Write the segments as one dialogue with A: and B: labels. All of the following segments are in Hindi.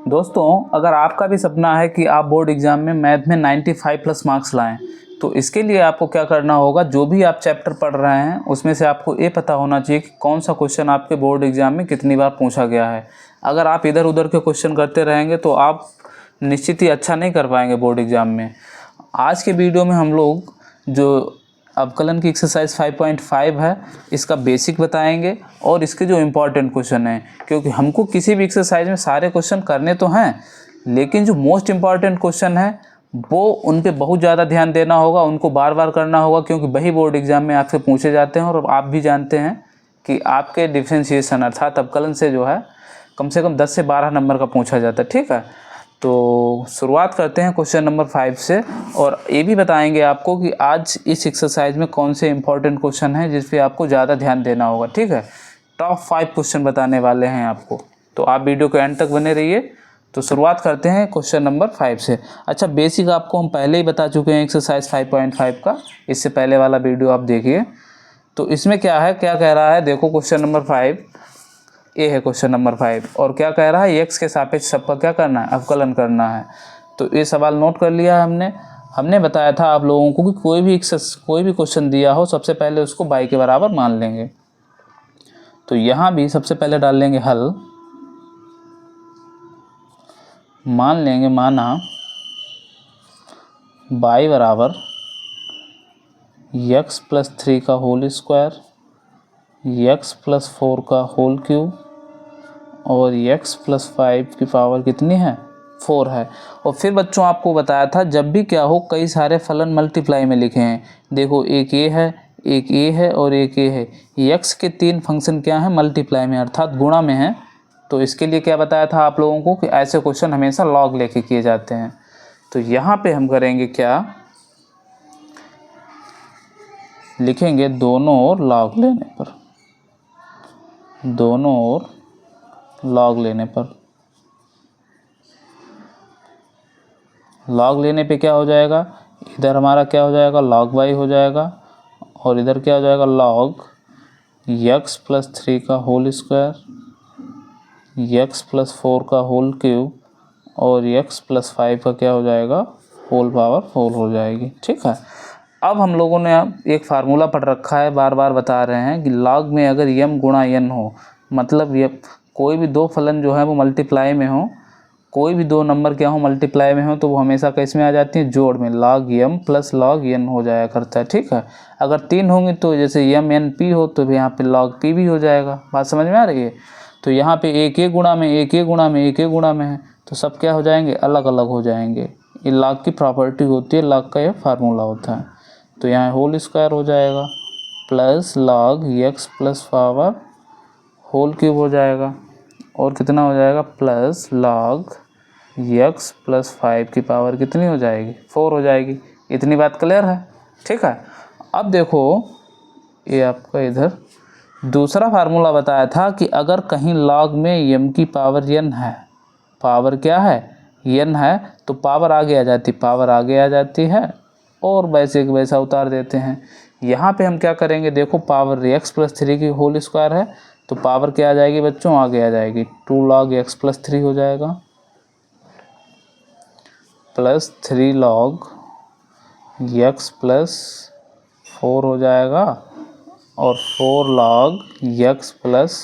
A: दोस्तों, अगर आपका भी सपना है कि आप बोर्ड एग्ज़ाम में मैथ में 95 प्लस मार्क्स लाएं, तो इसके लिए आपको क्या करना होगा, जो भी आप चैप्टर पढ़ रहे हैं उसमें से आपको ये पता होना चाहिए कि कौन सा क्वेश्चन आपके बोर्ड एग्ज़ाम में कितनी बार पूछा गया है। अगर आप इधर उधर के क्वेश्चन करते रहेंगे तो आप निश्चित ही अच्छा नहीं कर पाएंगे बोर्ड एग्ज़ाम में। आज के वीडियो में हम लोग जो अवकलन की एक्सरसाइज 5.5 है, इसका बेसिक बताएंगे और इसके जो इम्पोर्टेंट क्वेश्चन हैं, क्योंकि हमको किसी भी एक्सरसाइज में सारे क्वेश्चन करने तो हैं, लेकिन जो मोस्ट इम्पॉर्टेंट क्वेश्चन है वो उन पे बहुत ज़्यादा ध्यान देना होगा, उनको बार बार करना होगा, क्योंकि वही बोर्ड एग्ज़ाम में आपसे पूछे जाते हैं। और आप भी जानते हैं कि आपके डिफरेंशिएशन अर्थात अवकलन से जो है कम से कम 10 से 12 नंबर का पूछा जाता है। ठीक है, तो शुरुआत करते हैं क्वेश्चन नंबर 5 से, और ये भी बताएंगे आपको कि आज इस एक्सरसाइज में कौन से इंपॉर्टेंट क्वेश्चन हैं जिस पे आपको ज़्यादा ध्यान देना होगा। ठीक है, टॉप 5 क्वेश्चन बताने वाले हैं आपको, तो आप वीडियो के एंड तक बने रहिए। तो शुरुआत करते हैं क्वेश्चन नंबर 5 से। अच्छा, बेसिक आपको हम पहले ही बता चुके हैं एक्सरसाइज 5.5 का, इससे पहले वाला वीडियो आप देखिए। तो इसमें क्या है, क्या कह रहा है, देखो क्वेश्चन नंबर 5 ये है क्वेश्चन नंबर 5, और क्या कह रहा है, x के सापेक्ष सबका क्या करना है, अवकलन करना है। तो ये सवाल नोट कर लिया हमने बताया था आप लोगों को कि कोई भी क्वेश्चन दिया हो सबसे पहले उसको y के बराबर मान लेंगे। तो यहाँ भी सबसे पहले डाल लेंगे हल, मान लेंगे, माना y बराबर x प्लस 3 का होल स्क्वायर, x प्लस 4 का होल क्यूब और x प्लस 5 की पावर कितनी है, 4 है। और फिर बच्चों आपको बताया था जब भी क्या हो, कई सारे फलन मल्टीप्लाई में लिखे हैं। देखो एक ये है, एक ये है और एक ये है। x के 3 फंक्शन क्या हैं, मल्टीप्लाई में अर्थात गुणा में हैं। तो इसके लिए क्या बताया था आप लोगों को कि ऐसे क्वेश्चन हमेशा लॉग लेके किए जाते हैं। तो यहाँ पे हम करेंगे क्या, लिखेंगे दोनों ओर लॉग लेने पर, दोनों ओर लॉग लेने पर, लॉग लेने पे क्या हो जाएगा, इधर हमारा क्या हो जाएगा, log y हो जाएगा, और इधर क्या हो जाएगा, log x प्लस 3 का होल स्क्वायर, x प्लस 4 का होल क्यूब और x प्लस 5 का क्या हो जाएगा, होल पावर 4 हो जाएगी। ठीक है, अब हम लोगों ने एक फार्मूला पढ़ रखा है, बार बार बता रहे हैं कि log में अगर m गुणा n हो, मतलब ये कोई भी दो फलन जो है वो मल्टीप्लाई में हो, कोई भी दो नंबर क्या हो मल्टीप्लाई में हो, तो वो हमेशा किस में आ जाती है, जोड़ में, log m plus log n हो जाया करता है। ठीक है, अगर 3 होंगे तो जैसे m n p हो तो यहाँ पे log p भी हो जाएगा। बात समझ में आ रही है। तो यहाँ पे एक एक गुणा में, एक एक गुणा में, एक एक गुणा में है, तो सब क्या हो जाएंगे, अलग अलग हो जाएंगे। ये log की प्रॉपर्टी होती है, log का यह फार्मूला होता है। तो यहाँ होल स्क्वायर हो जाएगा plus log x plus power whole cube हो जाएगा, और कितना हो जाएगा, प्लस log x प्लस 5 की पावर कितनी हो जाएगी, 4 हो जाएगी। इतनी बात क्लियर है। ठीक है, अब देखो ये आपका इधर दूसरा फार्मूला बताया था कि अगर कहीं log में m की पावर n है, पावर क्या है, n है, तो पावर आगे आ जाती, पावर आगे आ जाती है, और वैसे के वैसा उतार देते हैं। यहाँ पे हम क्या करेंगे, देखो पावर x प्लस 3 की होल स्क्वायर है, तो पावर क्या आ जाएगी बच्चों, आगे आ जाएगी, 2 log x प्लस 3 हो जाएगा, प्लस 3 log x प्लस 4 हो जाएगा, और 4 log x प्लस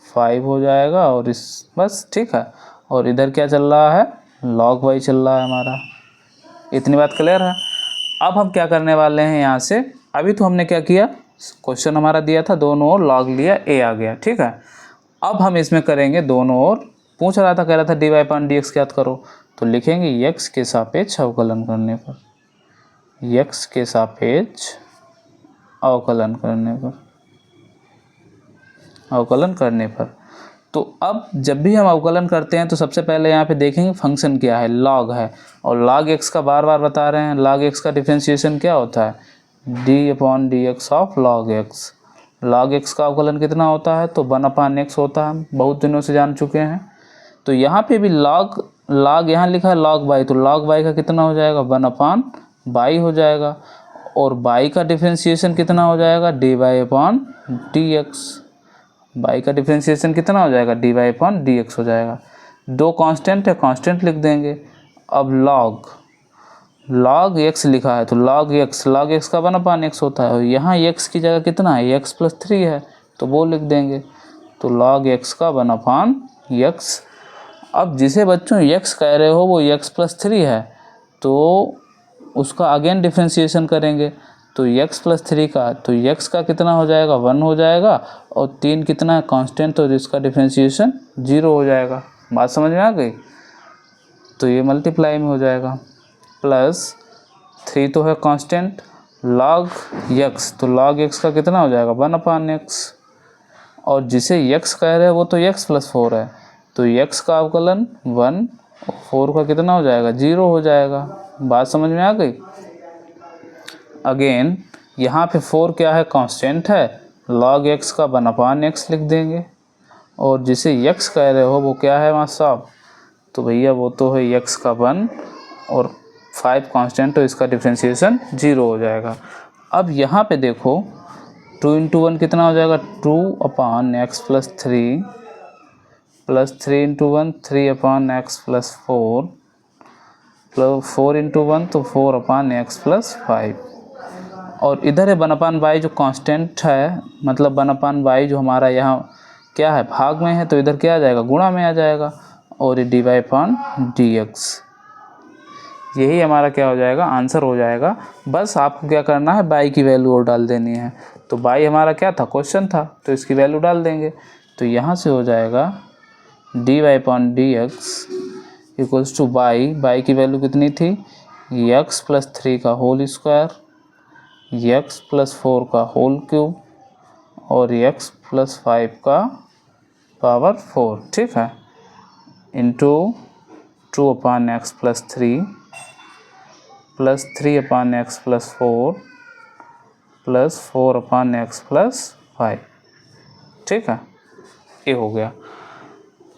A: 5 हो जाएगा, और इस बस। ठीक है, और इधर क्या चल रहा है, log y चल रहा है हमारा। इतनी बात क्लियर है। अब हम क्या करने वाले हैं यहाँ से, अभी तो हमने क्या किया, क्वेश्चन हमारा दिया था, दोनों ओर log लिया, a आ गया। ठीक है, अब हम इसमें करेंगे दोनों ओर, पूछ रहा था, कह रहा था dy अपॉन dx ज्ञात करो, तो लिखेंगे x के सापेक्ष अवकलन करने पर, x के सापेक्ष अवकलन करने पर, अवकलन करने पर। तो अब जब भी हम अवकलन करते हैं तो सबसे पहले यहाँ पे देखेंगे फंक्शन क्या है, log है, और log x का बार बार बता रहे हैं, log x का डिफरेंशिएशन क्या होता है, d upon D x of log x। log x का अवकलन कितना होता है, तो 1 अपॉन x होता है, बहुत दिनों से जान चुके हैं। तो यहाँ पे भी log यहाँ लिखा है log y, तो log y का कितना हो जाएगा, 1 अपॉन y हो जाएगा, और y का डिफरेंशिएशन कितना हो जाएगा, dy upon D x. y का डिफरेंशिएशन कितना हो जाएगा, dy अपॉन डी एक्स हो जाएगा। दो कांस्टेंट है, कांस्टेंट लिख देंगे। अब log x लिखा है तो log x का 1/x होता है, और यहाँ x की जगह कितना है, x + 3 है तो वो लिख देंगे, तो log x का 1/x। अब जिसे बच्चों x कह रहे हो वो x + 3 है, तो उसका अगेन डिफ्रेंशिएशन करेंगे, तो x + 3 का, तो x का कितना हो जाएगा, 1 हो जाएगा, और 3 कितना है, कांस्टेंट, तो इसका डिफ्रेंशिएशन 0 हो जाएगा। बात समझ में आ गई? तो ये मल्टीप्लाई में हो जाएगा, प्लस 3 तो है कांस्टेंट, log x, तो log x का कितना हो जाएगा, 1/x, और जिसे x कह रहे हैं वो तो x + 4 है, तो x का अवकलन 1 और 4 का कितना हो जाएगा, 0 हो जाएगा। बात समझ में आ गई? अगेन यहाँ पे 4 क्या है, कांस्टेंट है, log x का 1/x लिख देंगे, और जिसे x कह रहे हो वो क्या है मास्टर साहब, तो भैया वो तो है x का 1 और 5 कांस्टेंट, तो इसका डिफ्रेंशिएशन 0 हो जाएगा। अब यहाँ पे देखो 2 × 1 कितना हो जाएगा, 2/x + 3 प्लस 3 × 1 3/x + 4 प्लस 4 × 1 तो 4/x + 5, और इधर है 1/y जो कांस्टेंट है, मतलब 1/y जो हमारा यहाँ क्या है, भाग में है, तो इधर क्या आ जाएगा, गुणा में आ जाएगा, और ये dy/dx, यही हमारा क्या हो जाएगा, आंसर हो जाएगा। बस आपको क्या करना है, y की वैल्यू और डाल देनी है। तो y हमारा क्या था, क्वेश्चन था, तो इसकी वैल्यू डाल देंगे, तो यहाँ से हो जाएगा dy/dx इक्वल्स टू y की वैल्यू कितनी थी, x + 3 का होल स्क्वायर, x + 4 का होल क्यूब, और x + 5 का पावर 4, ठीक है, into 2/x + 3 plus 3/x + 4 plus 4/x + 5, ठीक है, ये हो गया।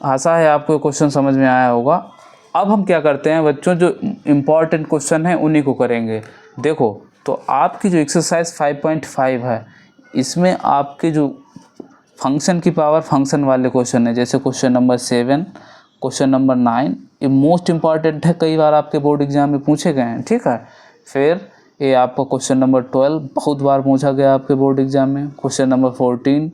A: आशा है आपको क्वेश्चन समझ में आया होगा। अब हम क्या करते हैं बच्चों, जो इम्पॉर्टेंट क्वेश्चन है उन्हीं को करेंगे। देखो, तो आपकी जो एक्सरसाइज 5.5 है, इसमें आपके जो फंक्शन की पावर फंक्शन वाले क्वेश्चन है, जैसे क्वेश्चन नंबर 7, क्वेश्चन नंबर 9, ये मोस्ट इम्पॉर्टेंट है, कई बार आपके बोर्ड एग्जाम में पूछे गए हैं, ठीक है। फिर ये आपका क्वेश्चन नंबर 12 बहुत बार पूछा गया आपके बोर्ड एग्जाम में, क्वेश्चन नंबर 14,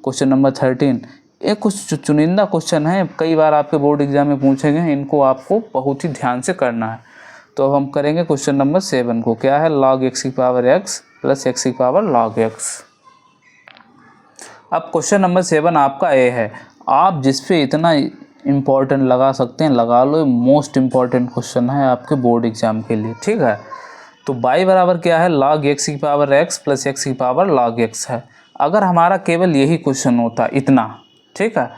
A: क्वेश्चन नंबर 13, ये कुछ चुनिंदा क्वेश्चन हैं, कई बार आपके बोर्ड एग्जाम में पूछे गए हैं, इनको आपको बहुत ही ध्यान से करना है। तो अब हम करेंगे क्वेश्चन नंबर 7 को, क्या है, log x की पावर x प्लस x की पावर log x। अब क्वेश्चन नंबर 7 आपका ए है, आप जिस पे इतना इम्पोर्टेंट लगा सकते हैं लगा लो, मोस्ट इम्पॉर्टेंट क्वेश्चन है आपके बोर्ड एग्जाम के लिए, ठीक है। तो y बराबर क्या है, log x की पावर x प्लस x की पावर log x है। अगर हमारा केवल यही क्वेश्चन होता इतना, ठीक है,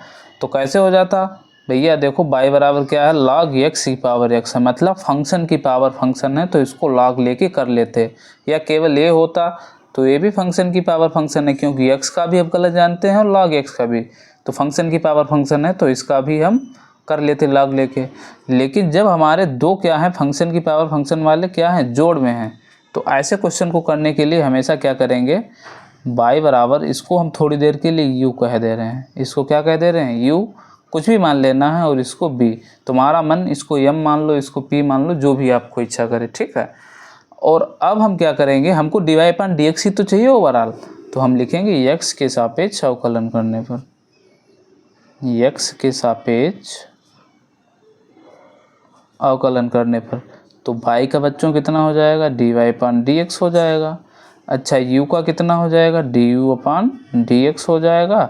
A: तो कैसे हो जाता भैया, देखो y बराबर क्या है, log x की पावर x है, मतलब फंक्शन की पावर फंक्शन है, तो इसको log लेके कर लेते, या केवल ये होता तो ये भी फंक्शन की पावर फंक्शन है, क्योंकि x का भी अवकलन जानते हैं और log x का भी, तो फंक्शन की पावर फंक्शन है, तो इसका भी हम कर लेते log लेके। लेकिन जब हमारे दो क्या है, फंक्शन की पावर फंक्शन वाले क्या हैं, जोड़ में हैं, तो ऐसे क्वेश्चन को करने के लिए हमेशा क्या करेंगे, y बराबर, इसको हम थोड़ी देर के लिए u कह दे रहे हैं, इसको क्या कह दे रहे हैं, u कुछ भी मान लेना है, और इसको b, तुम्हारा मन इसको m मान लो, इसको p मान लो, जो भी आपको इच्छा करे, ठीक है। और अब हम क्या करेंगे, हमको dy/dx ही तो चाहिए ओवरऑल, तो हम लिखेंगे x के सापेक्ष अवकलन करने पर, x के सापेक्ष अवकलन करने पर, तो y का बच्चों कितना हो जाएगा, dy/dx हो जाएगा। अच्छा, u का कितना हो जाएगा, du/dx हो जाएगा,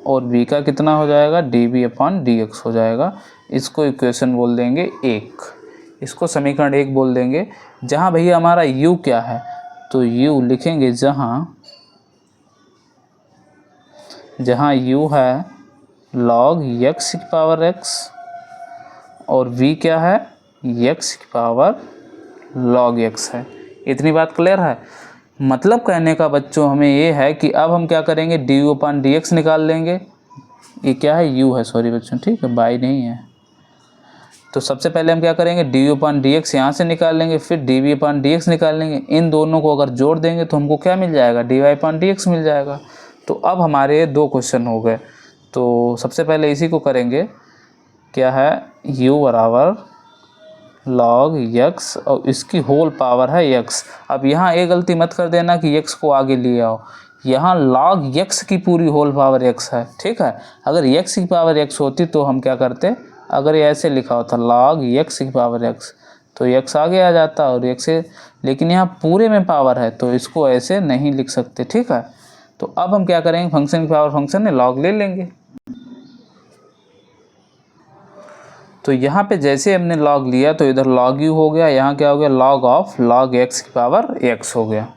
A: और v का कितना हो जाएगा, dv/dx हो जाएगा। इसको इक्वेशन बोल देंगे 1, इसको समीकरण 1 बोल देंगे। जहाँ भैया हमारा u क्या है, तो u लिखेंगे जहाँ u है log x की पावर x, और v क्या है, x की पावर log x है। इतनी बात क्लियर है। मतलब कहने का बच्चों हमें ये है कि अब हम क्या करेंगे, du/dx निकाल लेंगे, ये क्या है, u है, सॉरी बच्चों, ठीक है, y नहीं है। तो सबसे पहले हम क्या करेंगे, du/dx यहाँ से निकाल लेंगे, फिर dv/dx निकाल लेंगे, इन दोनों को अगर जोड़ देंगे तो हमको क्या मिल जाएगा, dy/dx मिल जाएगा। तो अब हमारे 2 क्वेश्चन हो गए, तो सबसे पहले इसी को करेंगे, क्या है, u बराबर log x और इसकी होल पावर है x। अब यहाँ एक गलती मत कर देना कि x को आगे ले आओ, यहाँ log x की पूरी होल पावर x है, ठीक है। अगर x की पावर x होती तो हम क्या करते, अगर ये ऐसे लिखा होता log x की पावर x तो x आगे आ जाता और x से, लेकिन यहाँ पूरे में पावर है तो इसको ऐसे नहीं लिख सकते, ठीक है। तो अब हम क्या करेंगे, फंक्शन की पावर फंक्शन में log ले लेंगे। तो यहाँ पे जैसे हमने log लिया तो इधर log u हो गया, यहाँ क्या हो गया log ऑफ log x की पावर x हो गया।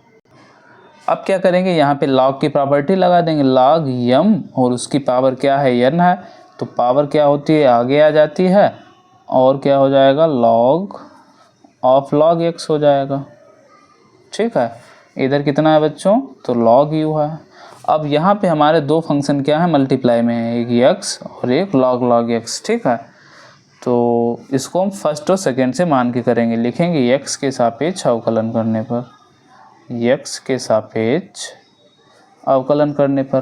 A: अब क्या करेंगे, यहाँ पे log की प्रॉपर्टी लगा देंगे, log m और उसकी पावर क्या है n है, तो पावर क्या होती है आगे आ जाती है और क्या हो जाएगा log ऑफ log x हो जाएगा, ठीक है। इधर कितना है बच्चों, तो log u है। अब यहाँ पे हमारे दो फंक्शन क्या है मल्टीप्लाई में है, एक x और एक log x, ठीक है। तो इसको हम फर्स्ट और सेकेंड से मान के करेंगे, लिखेंगे x के सापेक्ष अवकलन करने पर, x के सापेक्ष अवकलन करने पर।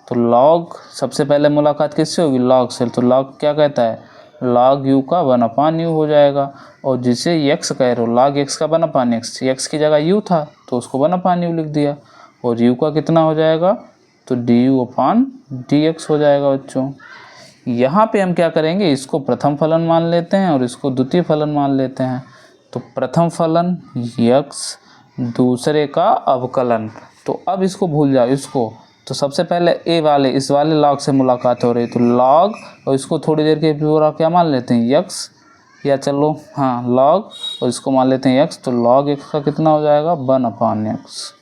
A: तो log सबसे पहले मुलाकात किससे होगी, log से, तो log क्या कहता है log u का 1/u हो जाएगा, और जिसे x कह रहे हो log x का 1/x, x की जगह u था तो उसको 1/u लिख दिया, और u का कितना हो जाएगा, तो du/dx हो जाएगा बच्चों। यहाँ पे हम क्या करेंगे, इसको प्रथम फलन मान लेते हैं और इसको द्वितीय फलन मान लेते हैं। तो प्रथम फलन x, दूसरे का अवकलन, तो अब इसको भूल जाओ इसको, तो सबसे पहले ए वाले इस वाले log से मुलाकात हो रही है तो log, और इसको थोड़ी देर के पूरा क्या मान लेते हैं x, या चलो हाँ log और इसको मान लेते हैं x, तो log x का कितना हो जाएगा 1/x,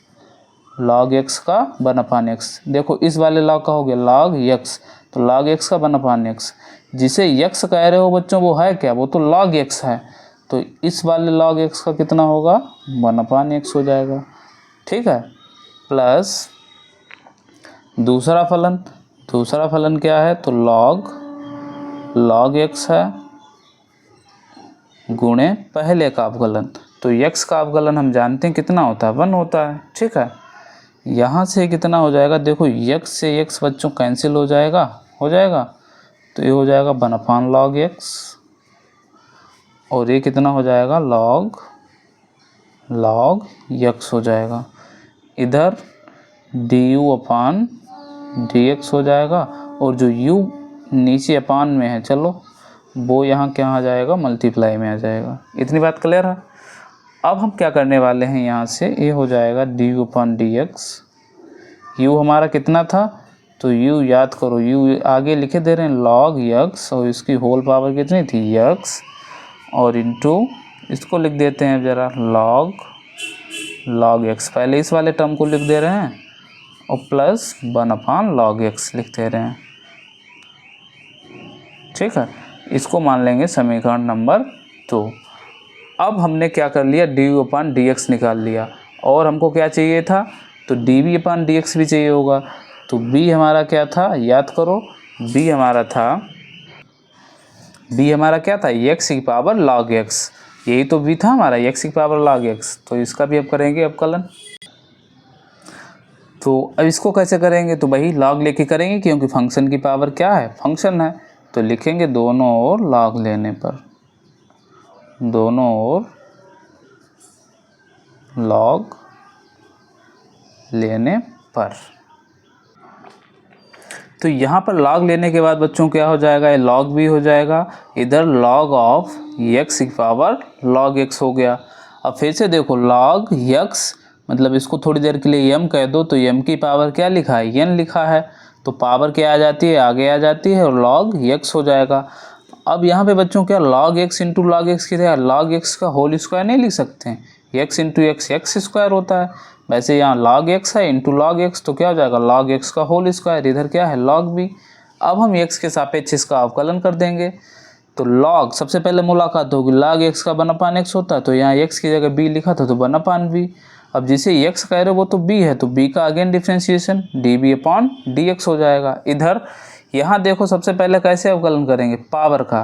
A: log x का 1/x। देखो इस वाले log का हो गया log x, तो log x का 1/x, जिसे x कह रहे हो बच्चों वो है क्या, वो तो log x है, तो इस वाले log x का कितना होगा 1/x हो जाएगा, ठीक है। प्लस दूसरा फलन क्या है, तो log x है गुणे पहले का अवकलन, तो x का अवकलन हम जानते हैं कितना होता है 1 होता है, ठीक है। यहाँ से कितना हो जाएगा, देखो x से x बच्चों कैंसिल हो जाएगा, तो ये हो जाएगा 1/log x, और ये कितना हो जाएगा log x हो जाएगा। इधर du/dx हो जाएगा, और जो u नीचे अपान में है चलो वो यहाँ क्या आ जाएगा मल्टीप्लाई में आ जाएगा। इतनी बात क्लियर है। अब हम क्या करने वाले हैं, यहाँ से ये हो जाएगा du/dx, u हमारा कितना था, तो u याद करो, u आगे लिखे दे रहे हैं log x और इसकी होल पावर कितनी थी x, और इनटू इसको लिख देते हैं ज़रा log x, पहले इस वाले टर्म को लिख दे रहे हैं और प्लस 1/log x लिख दे रहे हैं, ठीक है। इसको मान लेंगे समीकरण नंबर 2। अब हमने क्या कर लिया, du/dx निकाल लिया, और हमको क्या चाहिए था, तो dv/dx भी चाहिए होगा। तो b हमारा क्या था, याद करो, b हमारा क्या था x की पावर log x, यही तो b था हमारा x की पावर log x। तो इसका भी अब करेंगे अवकलन। तो अब इसको कैसे करेंगे, तो वही log लेके करेंगे क्योंकि फंक्शन की पावर क्या है फंक्शन है, तो लिखेंगे दोनों ओर log लेने पर, दोनों ओर log लेने पर। तो यहाँ पर log लेने के बाद बच्चों क्या हो जाएगा, ये log भी हो जाएगा, इधर log ऑफ x की पावर log x हो गया। अब फिर से देखो log x मतलब इसको थोड़ी देर के लिए m कह दो, तो m की पावर क्या लिखा है n लिखा है, तो पावर क्या आ जाती है आगे आ जाती है और log x हो जाएगा। अब यहाँ पे बच्चों क्या log x into log x की जगह log x का होल स्क्वायर नहीं लिख सकते हैं, x इंटू x स्क्वायर होता है, वैसे यहाँ log x है इंटू log x, तो क्या हो जाएगा log x का होल स्क्वायर, इधर क्या है log b। अब हम x के सापेक्ष इसका अवकलन कर देंगे, तो log सबसे पहले मुलाकात होगी log x का 1/x होता है, तो यहाँ x की जगह b लिखा था तो 1/b। अब जिसे x कह रहे हो वो तो b है, तो b का अगेन डिफ्रेंशिएशन db/dx हो जाएगा। इधर यहाँ देखो सबसे पहले कैसे अवकलन करेंगे, पावर का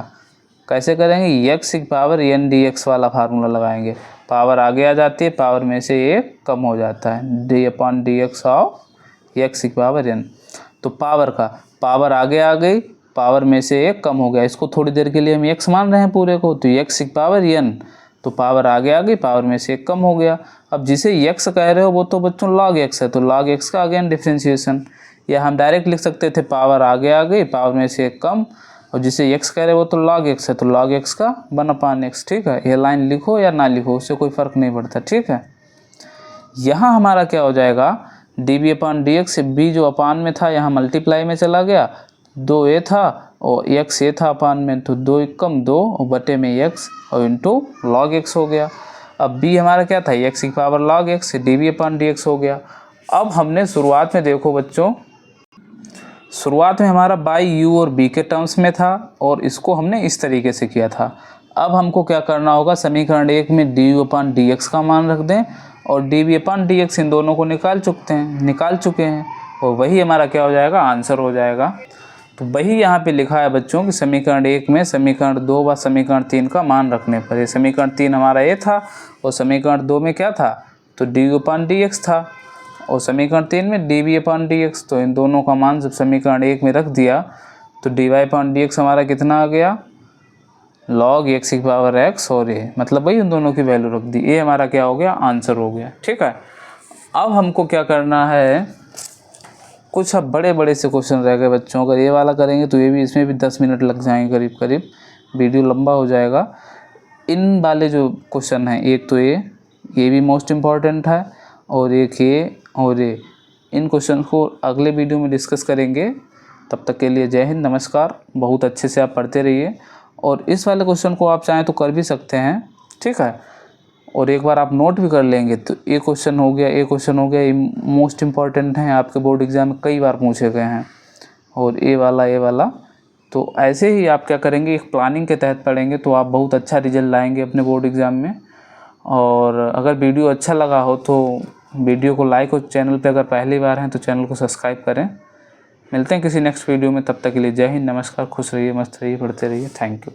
A: कैसे करेंगे, x की पावर n dx वाला फार्मूला लगाएंगे, पावर आगे आ जाती है, पावर में से ये कम हो जाता है, d/dx ऑफ x की पावर n। तो पावर का पावर आगे आ गई पावर में से एक कम हो गया, इसको थोड़ी देर के लिए हम x मान रहे हैं पूरे को, तो x की पावर n, तो पावर आगे आ गई, पावर में से एक कम हो गया। अब जिसे x कह रहे हो वो तो बच्चों log x है, तो log x का अगेन डिफ्रेंशिएशन, या हम डायरेक्ट लिख सकते थे पावर आगे आ गई, पावर में से एक कम, और जिसे x कह रहे हो वो तो log x है, तो log x का 1/x। ठीक है, ये लाइन लिखो या ना लिखो उससे कोई फ़र्क नहीं पड़ता। ठीक है, यहाँ हमारा क्या हो जाएगा, dv/dx, b जो अपान में था यहाँ मल्टीप्लाई में चला गया, 2a था और x a था अपान में, तो 2 कम 2 और बटे में x और इंटू log x हो गया। अब b हमारा क्या था, x की पावर log x, dv/dx हो गया। अब हमने शुरुआत में देखो बच्चों, शुरुआत में हमारा बाई u और b के टर्म्स में था और इसको हमने इस तरीके से किया था। अब हमको क्या करना होगा, समीकरण 1 में du/dx का मान रख दें और dv/dx इन दोनों को निकाल चुके हैं और वही हमारा क्या हो जाएगा, आंसर हो जाएगा। तो वही यहाँ पे लिखा है बच्चों कि समीकरण 1 में समीकरण 2 व समीकरण 3 का मान रखने पर, ये समीकरण 3 हमारा ये था और समीकरण 2 में क्या था, तो du/dx था और समीकरण 3 में dv/dx, तो इन दोनों का मान जब समीकरण 1 में रख दिया तो dy/dx हमारा कितना आ गया, log x की पावर x, और ये मतलब वही उन दोनों की वैल्यू रख दी, ये हमारा क्या हो गया, आंसर हो गया। ठीक है, अब हमको क्या करना है, कुछ अब बड़े बड़े से क्वेश्चन रह गए बच्चों, अगर ये वाला करेंगे तो ये भी, इसमें भी 10 मिनट लग जाएंगे करीब करीब, वीडियो लंबा हो जाएगा। इन वाले जो क्वेश्चन हैं, एक तो ये भी मोस्ट इम्पॉर्टेंट है और एक ये और ये, इन क्वेश्चन को अगले वीडियो में डिस्कस करेंगे। तब तक के लिए जय हिंद, नमस्कार। बहुत अच्छे से आप पढ़ते रहिए और इस वाले क्वेश्चन को आप चाहें तो कर भी सकते हैं। ठीक है, और एक बार आप नोट भी कर लेंगे तो ये क्वेश्चन हो गया, ये क्वेश्चन हो गया, ये मोस्ट इम्पॉर्टेंट हैं, आपके बोर्ड एग्जाम में कई बार पूछे गए हैं, और ये वाला। तो ऐसे ही आप क्या करेंगे, एक प्लानिंग के तहत पढ़ेंगे तो आप बहुत अच्छा रिजल्ट लाएंगे अपने बोर्ड एग्ज़ाम में। और अगर वीडियो अच्छा लगा हो तो वीडियो को लाइक और चैनल पे अगर पहली बार हैं तो चैनल को सब्सक्राइब करें। मिलते हैं किसी नेक्स्ट वीडियो में, तब तक के लिए जय हिंद, नमस्कार। खुश रहिए, मस्त रहिए, पढ़ते रहिए। Thank you.